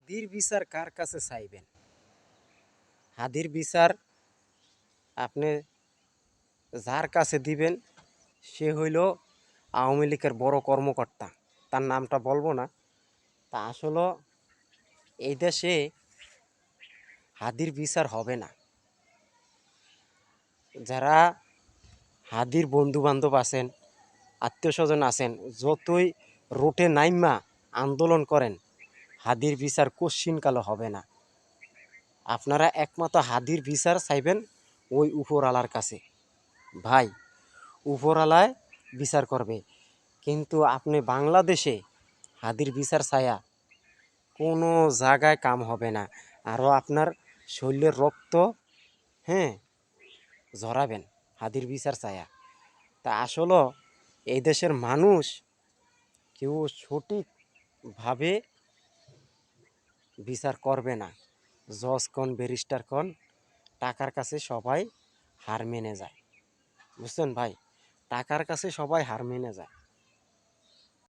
হাদির বিচার কার কাছে চাইবেন? হাদির বিচার আপনি যার কাছে দিবেন সে হইল আওয়ামী লীগের বড় কর্মকর্তা। তার নামটা বলবো না। তা আসলে এই দেশে হাদির বিচার হবে না। যারা হাদির বন্ধু বান্ধব আছেন, আত্মীয় স্বজন আছেন, যতই রোটে নাইমা আন্দোলন করেন, হাদির বিচার কোশ্চিনকালে হবে না। আপনারা একমাত্র হাদির বিচার চাইবেন ওই উপরওয়ালার কাছে। ভাই, উপরওয়ালায় বিচার করবে, কিন্তু আপনি বাংলাদেশে হাদির বিচার চায়া কোনো জায়গায় কাম হবে না। আরও আপনার শরীরের রক্ত, হ্যাঁ, ঝরাবেন হাদির বিচার চায়া। তা আসলে এই দেশের মানুষ কেউ সঠিকভাবে বিচার করবে না। জজ কোন ব্যারিস্টার কোন টাকার কাছে সবাই হার মেনে যায়। বুঝছেন ভাই, টাকার কাছে সবাই হার মেনে যায়।